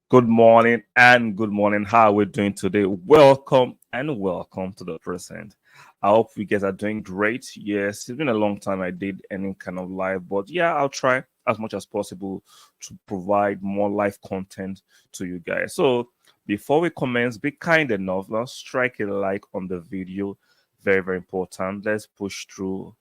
Good morning and good morning. How are we doing today? Welcome and welcome to the present. I hope you guys are doing great. Yes, it's been a long time I did any kind of live, but yeah, I'll try as much as possible to provide more live content to you guys. So before we commence, be kind enough, let's strike a like on the video. Very, very important. Let's push through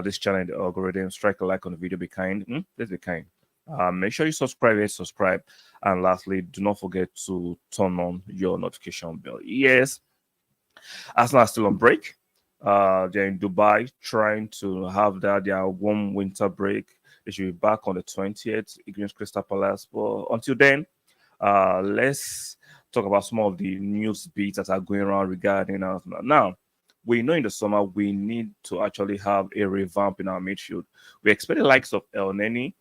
this channel in the algorithm. Strike a like on the video. Be kind. Let's be kind. Make sure you subscribe. And lastly, do not forget to turn on your notification bell. Yes, Arsenal are still on break. They're in Dubai trying to have their warm winter break. They should be back on the 20th against Crystal Palace. But until then, let's talk about some of the news beats that are going around regarding Arsenal. Now, we know in the summer we need to actually have a revamp in our midfield. We expect the likes of El Neni,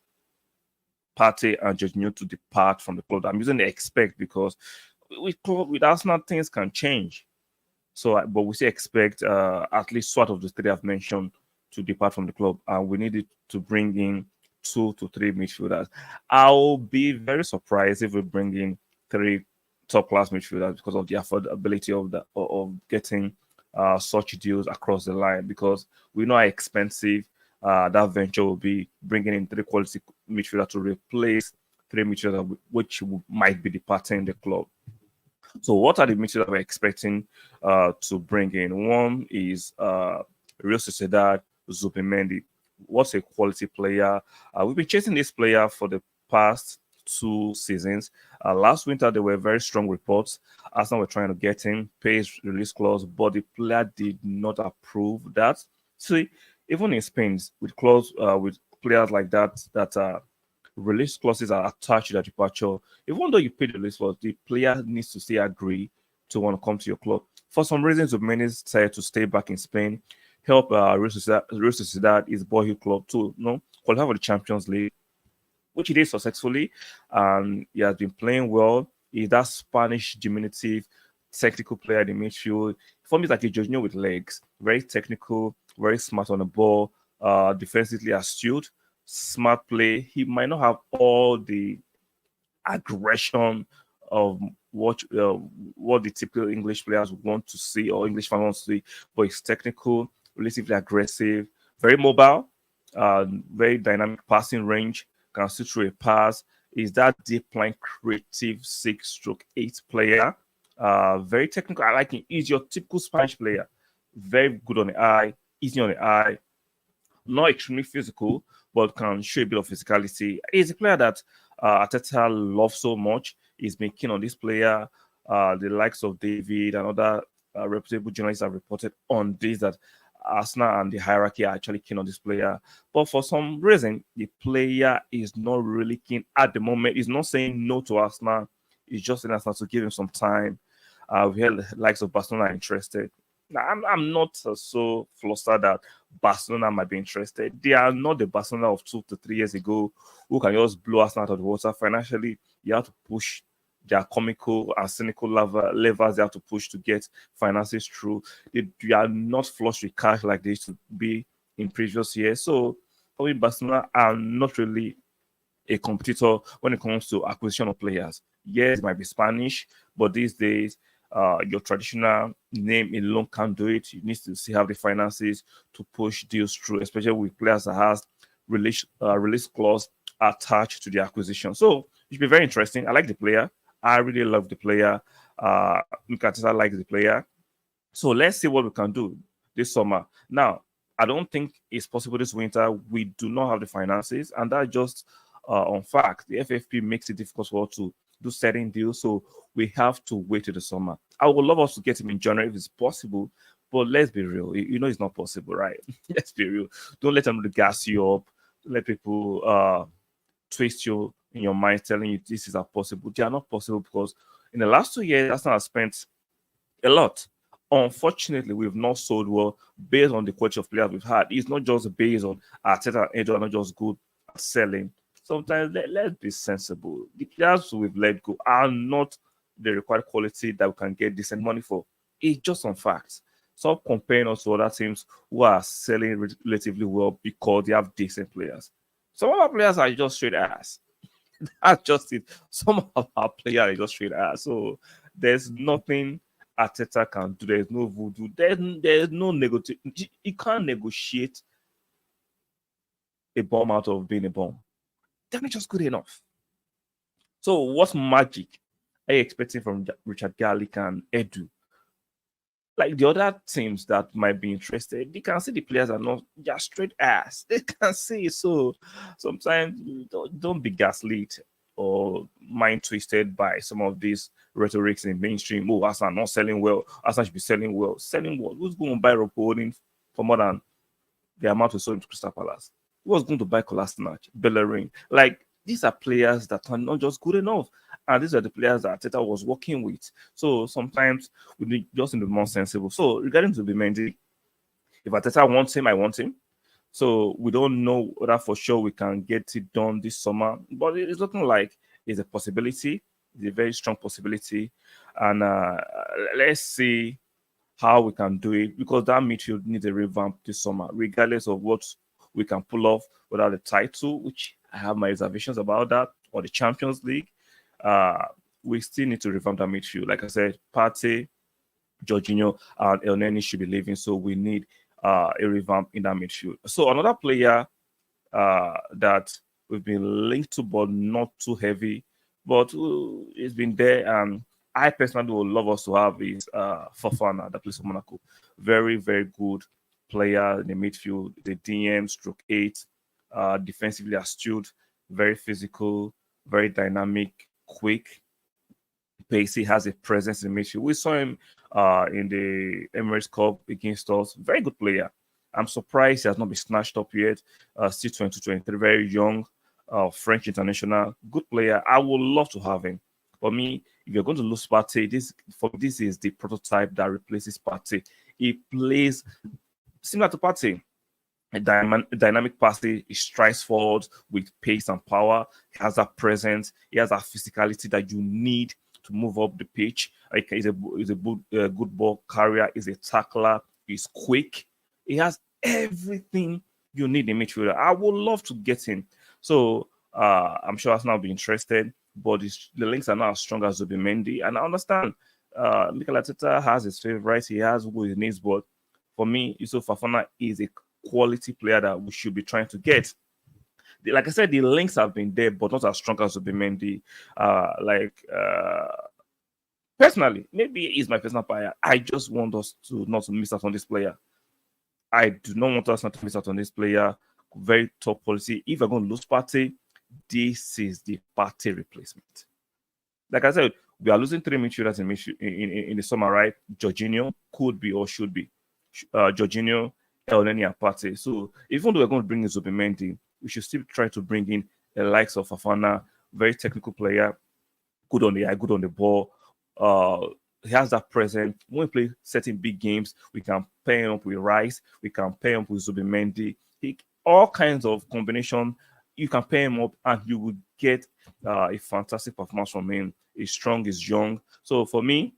Partey and Jorginho to depart from the club. I'm using the expect because with Arsenal things can change. So, but we still expect at least sort of the three I've mentioned to depart from the club, and we needed to bring in 2 to 3 midfielders. I'll be very surprised if we bring in 3 top class midfielders because of the affordability of getting such deals across the line. Because we know how expensive that venture will be, bringing in 3 quality midfielders to replace 3 midfielders which might be departing the club. So, what are the midfielders we're expecting to bring in? One is Real Sociedad Zubimendi. What's a quality player? We've been chasing this player for the past 2 seasons. Last winter, there were very strong reports. Arsenal were trying to get him, pay his release clause, but the player did not approve that. See, even in Spain, with players like that release clauses are attached to their departure. Even though you pay the release clause, the player needs to still agree to want to come to your club. For some reasons, Zubimendi decided to stay back in Spain, help Real Sociedad, his boyhood club, to qualify for the Champions League, which he did successfully. And he has been playing well. He's that Spanish diminutive, technical player in the midfield. For me, it's like a Jorginho with legs. Very technical, very smart on the ball, defensively astute, smart play. He might not have all the aggression of what the typical English players want to see or English fans want to see, but he's technical, relatively aggressive, very mobile, very dynamic passing range, can see through a pass. Is that deep line creative 6/8 player? Very technical. I like him. He's your typical Spanish player. Very good on the eye, easy on the eye, not extremely physical, but can show a bit of physicality. He's a player that Ateta loves so much. He's been keen on this player. The likes of David and other reputable journalists have reported on this that Arsenal and the hierarchy are actually keen on this player. But for some reason, the player is not really keen at the moment. He's not saying no to Arsenal. He's just saying Arsenal to give him some time. We heard the likes of Barcelona are interested. Now, I'm not so flustered that Barcelona might be interested. They are not the Barcelona of 2 to 3 years ago who can just blow us out of the water. Financially, you have to push their comical and cynical levers they have to push to get finances through. They are not flush with cash like they used to be in previous years. So, for me, Barcelona are not really a competitor when it comes to acquisition of players. Yes, it might be Spanish, but these days, your traditional name alone can't do it. You need to see have the finances to push deals through, especially with players that has release clause attached to the acquisition. So it should be very interesting. I like the player. I really love the player. Mikatisa likes the player. So let's see what we can do this summer. Now, I don't think it's possible this winter. We do not have the finances, and that's just on fact. The FFP makes it difficult for us to do certain deals, so we have to wait till the summer. I would love us to get him in January if it's possible, but let's be real. You know it's not possible, right? Let's be real. Don't let them gas you up. Let people twist you in your mind, telling you this is not possible. They are not possible because in the last 2 years, Arsenal has spent a lot. Unfortunately, we've not sold well based on the quality of players we've had. It's not just based on Arteta and Edo are not just good at selling. Sometimes let's be sensible. The players we've let go are not the required quality that we can get decent money for. It's just on facts. Stop comparing us to other teams who are selling relatively well because they have decent players. Some other players are just straight ass. That's just it. Some of our players are just straight ass. So there's nothing Ateta can do. There's no voodoo. There's no negotiate. You can't negotiate a bomb out of being a bomb. They're not just good enough. So what magic are you expecting from Richard Garlick and Edu? Like the other teams that might be interested, they can see the players are not just straight ass. They can see. So sometimes don't be gaslit or mind twisted by some of these rhetorics in mainstream. Oh, Arsenal not selling well. Arsenal should be selling well. Selling what? Who's going to buy Holding for more than the amount we sold to Crystal Palace? Who was going to buy Kolasinac, Bellerin? Like these are players that are not just good enough. And these are the players that Teta was working with. So sometimes we need just in the more sensible. So regarding to Zubimendi, if Ateta wants him, I want him. So we don't know whether for sure we can get it done this summer, but it's looking like it's a possibility. It's a very strong possibility, and let's see how we can do it because that midfield needs a revamp this summer, regardless of what we can pull off without the title, which I have my reservations about that, or the Champions League. Uh, we still need to revamp that midfield. Like I said, Partey, Jorginho, and El Neni should be leaving, so we need a revamp in that midfield. So another player that we've been linked to, but not too heavy, but it's been there. And I personally would love us to have is Fofana that plays for Monaco. Very, very good player in the midfield, the DM, stroke 8, defensively astute, very physical, very dynamic, quick, pacey, has a presence in the midfield. We saw him in the Emirates Cup against us. Very good player. I'm surprised he has not been snatched up yet. Still 2023, very young, French international, good player. I would love to have him. For me, if you're going to lose Partey, this is the prototype that replaces Partey. He plays similar to Partey. A dynamic passing, he strides forward with pace and power. He has that presence. He has that physicality that you need to move up the pitch. Like he's a good ball carrier. He's a tackler. He's quick. He has everything you need in midfielder. I would love to get him. So I'm sure Arsenal will be interested, but the links are not as strong as Zubimendi. And I understand Mikel Arteta has his favorites. He has who he needs, but for me, Yusuf Fofana is a quality player that we should be trying to get. Like I said, the links have been there, but not as strong as Zubimendi. Personally, maybe he's my personal player. I just want us to not to miss out on this player. I do not want us not to miss out on this player. Very top policy. If we're going to lose Partey, this is the Partey replacement. Like I said, we are losing three midfielders in the summer, right? Jorginho could be or should be. Jorginho, Elneny, and Partey. So even though we're going to bring in Zubimendi, we should still try to bring in the likes of Fofana, very technical player, good on the eye, good on the ball. He has that presence. When we play certain big games, we can pair him up with Rice, we can pair him up with Zubimendi. All kinds of combination. You can pair him up and you would get a fantastic performance from him. He's strong, he's young. So for me,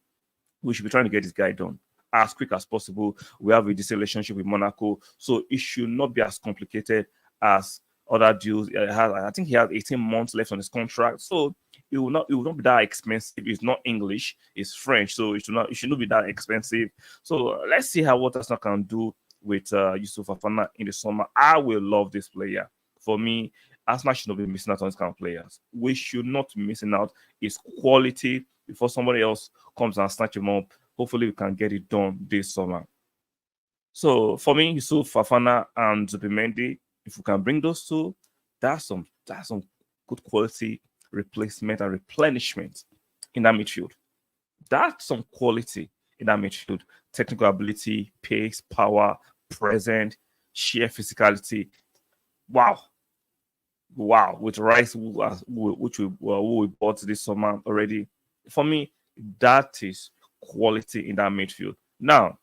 we should be trying to get this guy done as quick as possible. We have a decent relationship with Monaco, so it should not be as complicated as other deals. I think he has 18 months left on his contract, so it will not be that expensive. It's not English, it's French, so it should not be that expensive. So let's see how what Arsenal can do with Yusuf Fofana in the summer. I will love this player. For me, Arsenal should not be missing out on this kind of players. We should not be missing out. It's quality before somebody else comes and snatch him up. Hopefully, we can get it done this summer. So for me, Yusuf Fofana and Zubimendi, if we can bring those two, that's some good quality replacement and replenishment in that midfield. That's some quality in that midfield. Technical ability, pace, power, present, sheer physicality. Wow. Wow. With Rice, who we bought this summer already. For me, that is quality in that midfield. Now,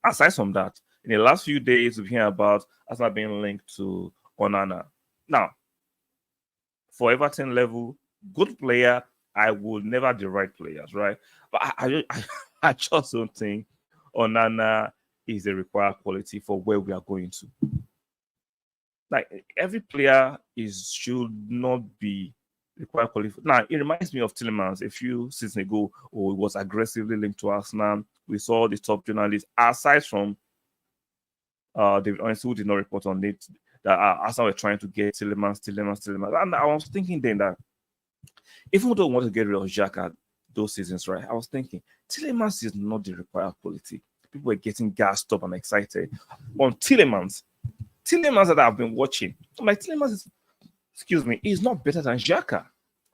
aside from that, in the last few days, we've heard about Arsenal being linked to Onana. Now, for Everton level, good player. I would never deride players, right? But I just don't think Onana is a required quality for where we are going to. Like every player should not be required quality. Now, it reminds me of Tillemans a few seasons ago, who was aggressively linked to Arsenal. We saw the top journalists, aside from David Owens, who did not report on it, that Arsenal were trying to get Tillemans. And I was thinking then that even though we want to get rid of Xhaka those seasons, right? I was thinking Tillemans is not the required quality. People were getting gassed up and excited on Tillemans. Tillemans that I've been watching. I'm like, Tillemans is, excuse me, is not better than Xhaka,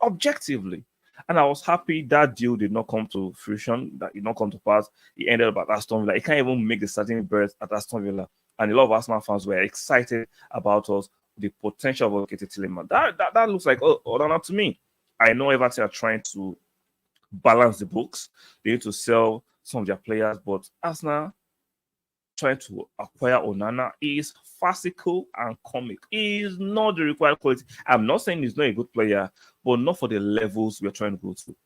objectively. And I was happy that deal did not come to fruition, that did not come to pass. He ended up at Aston Villa. He can't even make the starting berth at Aston Villa. And a lot of Arsenal fans were excited about us, the potential of getting Tillemans. That looks like Onana to me. I know Everton are trying to balance the books. They need to sell some of their players, but Arsenal trying to acquire Onana is farcical and comic. He is not the required quality. I'm not saying he's not a good player, but not for the levels we're trying to go to.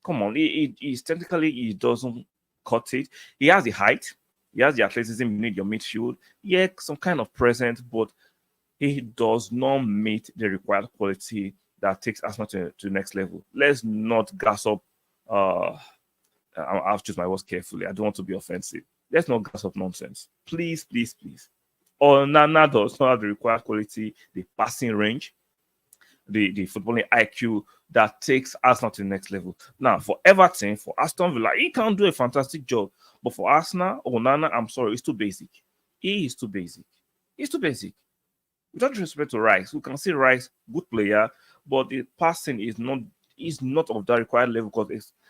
Come on, he's technically, he doesn't cut it. He has the height, he has the athleticism. You need your midfield. Yeah, some kind of presence, but he does not meet the required quality that takes Arsenal to the next level. Let's not gas up. I'll choose my words carefully. I don't want to be offensive. Let's not gas up nonsense. Please, please, please. Onana does not have the required quality, the passing range, the footballing IQ that takes Arsenal to the next level. Now, for Everton, for Aston Villa, he can do a fantastic job. But for Arsenal, Onana, I'm sorry, it's too basic. He is too basic. He's too basic. Without respect to Rice, we can see Rice, good player, but the passing is not of that required level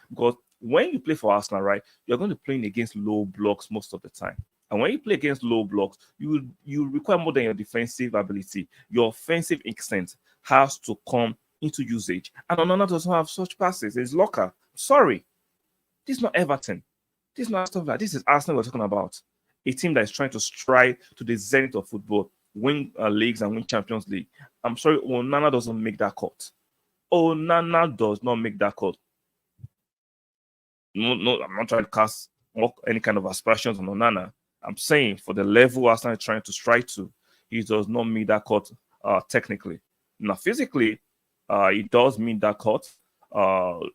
because when you play for Arsenal, right, you're going to play against low blocks most of the time. And when you play against low blocks, you require more than your defensive ability. Your offensive instinct has to come into usage. And Onana doesn't have such passes. It's locker. Sorry. This is not Everton. This is not stuff like this is Arsenal we're talking about. A team that is trying to strive to the zenith of football, win leagues and win Champions League. I'm sorry, Onana doesn't make that cut. Onana does not make that cut. No, I'm not trying to cast any kind of aspersions on Onana. I'm saying for the level Arsenal is trying to strike to, he does not meet that cut technically. Now, physically, he does meet that cut.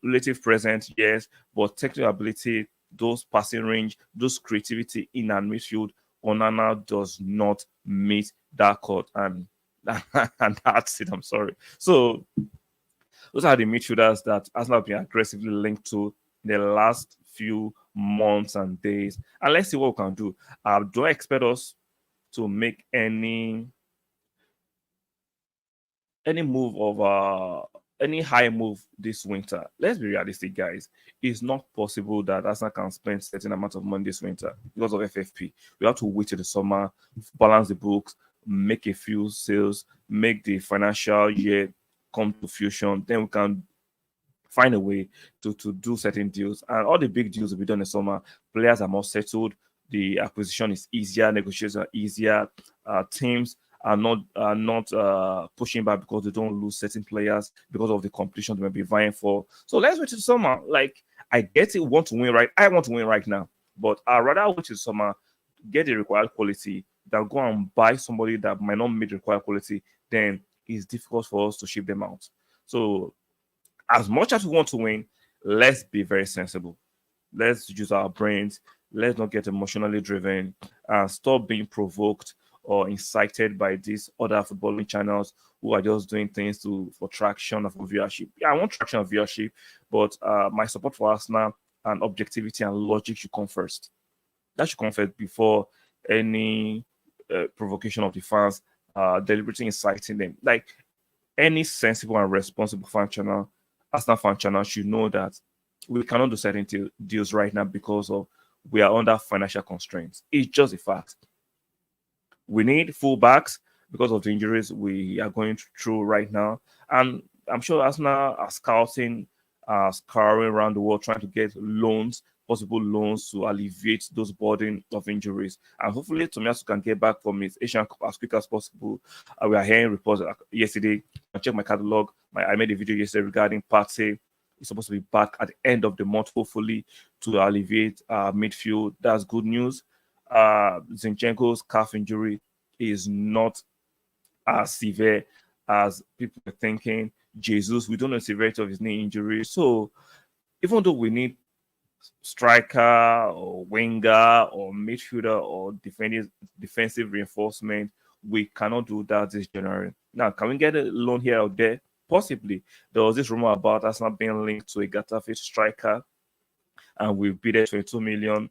Relative presence, yes, but technical ability, those passing range, those creativity in and midfield, Onana does not meet that cut. And, and that's it. I'm sorry. So, those are the midfielders that Arsenal have been aggressively linked to the last few months and days. And let's see what we can do. Do I expect us to make any move of any high move this winter? Let's be realistic, guys. It's not possible that Arsenal can spend certain amount of money this winter because of FFP. We have to wait till the summer, balance the books, make a few sales, make the financial year come to fusion. Then we can find a way to do certain deals. And all the big deals will be done in summer. Players are more settled. The acquisition is easier. Negotiations are easier. Teams are not pushing back because they don't lose certain players because of the competition they may be vying for. So let's wait till summer. Like, I get it. Want to win right. I want to win right now. But I'd rather wait till summer, get the required quality, than go and buy somebody that might not meet the required quality. Then it's difficult for us to ship them out. So as much as we want to win, let's be very sensible. Let's use our brains. Let's not get emotionally driven and stop being provoked or incited by these other footballing channels who are just doing things for traction or for viewership. Yeah, I want traction of viewership, but my support for Arsenal and objectivity and logic should come first. That should come first before any provocation of the fans, deliberately inciting them. Like any sensible and responsible fan channel, Arsenal fan channel should know that we cannot do certain deals right now because we are under financial constraints. It's just a fact. We need fullbacks because of the injuries we are going through right now. And I'm sure Arsenal are scouring around the world trying to get possible loans to alleviate those burden of injuries. And hopefully Tomiyasu can get back from his Asian Cup as quick as possible. We are hearing reports yesterday. I checked my catalog. I made a video yesterday regarding Partey. He's supposed to be back at the end of the month, hopefully, to alleviate midfield. That's good news. Zinchenko's calf injury is not as severe as people are thinking. Jesus, we don't know the severity of his knee injury. So even though we need striker or winger or midfielder or defensive reinforcement, we cannot do that this January. Now, can we get a loan here or there? Possibly. There was this rumor about Arsenal being linked to a Getafe striker, and we bid 22 million.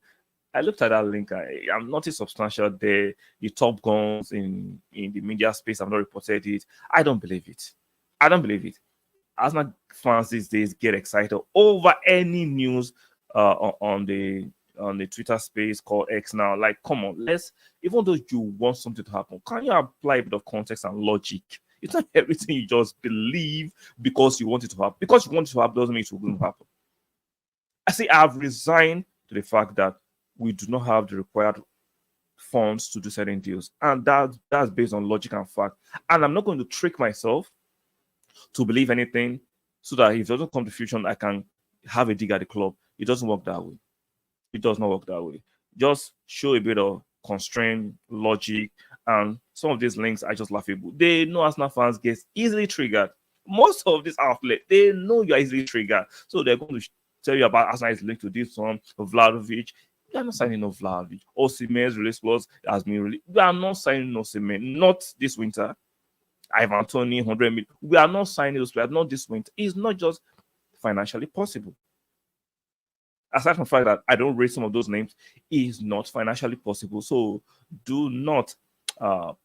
I looked at that link. I'm not substantial there. The top guns in the media space have not reported it. I don't believe it. I don't believe it. Arsenal fans these days get excited over any news on the Twitter space called X now. Like, come on, even though you want something to happen, can you apply a bit of context and logic? It's not everything you just believe because you want it to happen. Because you want it to happen doesn't mean it will happen. I say I've resigned to the fact that we do not have the required funds to do certain deals. And that's based on logic and fact. And I'm not going to trick myself to believe anything so that if it doesn't come to fruition, I can have a dig at the club. It doesn't work that way. It does not work that way. Just show a bit of constraint, logic, and some of these links are just laughable. They know Arsenal fans get easily triggered. Most of these outlets, they know you are easily triggered. So they're going to tell you about Arsenal is linked to this one, Vlahovic. We are not signing no Vlahovic. Osimhen's release clause has been released. We are not signing no Osimhen, not this winter. Ivan Toney, 100 million. We are not signing those players, not this winter. It's not just financially possible. Aside from the fact that I don't rate some of those names, it's not financially possible. So do not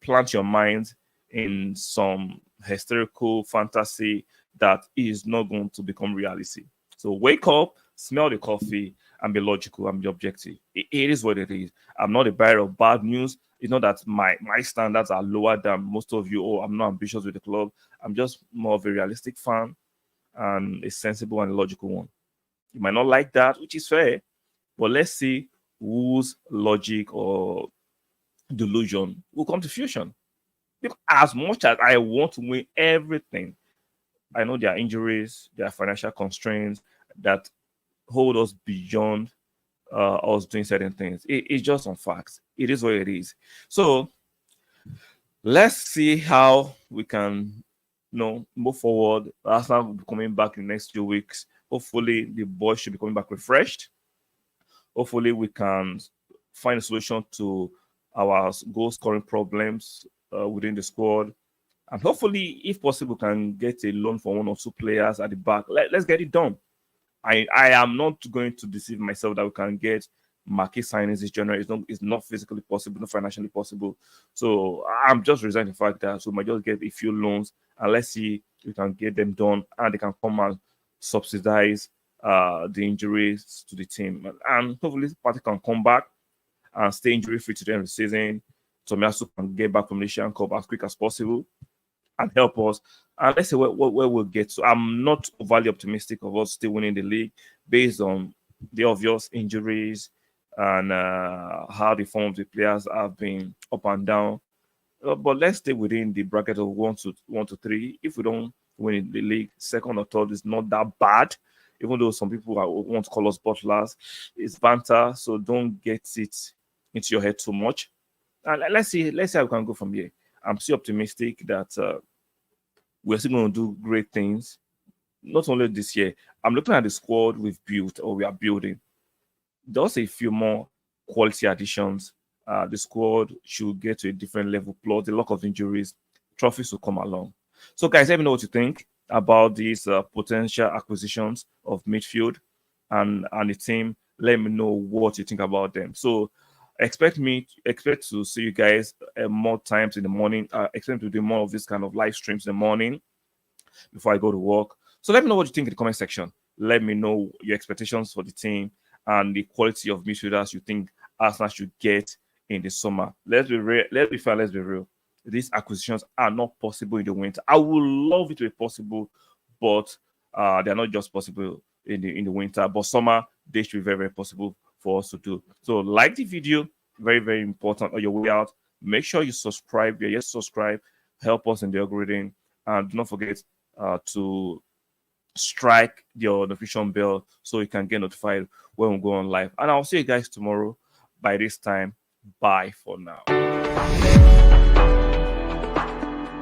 plant your mind in some hysterical fantasy that is not going to become reality. So wake up, smell the coffee, and be logical and be objective. It is what it is. I'm not a bearer of bad news. It's not that my standards are lower than most of you. Oh, I'm not ambitious with the club. I'm just more of a realistic fan and a sensible and logical one. You might not like that, which is fair, but let's see whose logic or delusion will come to fruition. Because as much as I want to win everything, I know there are injuries, there are financial constraints that hold us beyond us doing certain things. It's just on facts. It is what it is. So let's see how we can move forward. Arsenal will be coming back in the next few weeks. Hopefully, the boys should be coming back refreshed. Hopefully, we can find a solution to our goal scoring problems within the squad. And hopefully, if possible, can get a loan for one or two players at the back. Let's get it done. I am not going to deceive myself that we can get marquee signings this January. It's not physically possible, not financially possible. So I'm just resigning the fact that we might just get a few loans and let's see if we can get them done and they can come and subsidize the injuries to the team. And hopefully Partey can come back and stay injury free to the end of the season. Tomiyasu can get back from the Asian Cup as quick as possible and help us. And let's see where we'll get to. I'm not overly optimistic of us still winning the league based on the obvious injuries and how the form of the players have been up and down. But let's stay within the bracket of 1 to 3. If we don't win the league, second or third is not that bad. Even though some people want to call us butlers, it's banter. So don't get it into your head too much. And let's see how we can go from here. I'm still optimistic that we're still going to do great things. Not only this year. I'm looking at the squad we've built or we are building. There's a few more quality additions. The squad should get to a different level. Plus, a lot of injuries, trophies will come along. So, guys, let me know what you think about these potential acquisitions of midfield and the team. Let me know what you think about them. So, expect to see you guys more times in the morning. Expect to do more of this kind of live streams in the morning before I go to work. So let me know what you think in the comment section. Let me know your expectations for the team and the quality of midfielders you think Arsenal should get in the summer. Let's be fair, let's be real. These acquisitions are not possible in the winter. I would love it to be possible, but they're not just possible in the winter. But summer, they should be very, very possible for us to do. So like the video, very, very important on your way out. Make sure you subscribe. Yes, subscribe. Help us in the algorithm. And do not forget to strike your notification bell so you can get notified when we go on live. And I'll see you guys tomorrow by this time. Bye for now.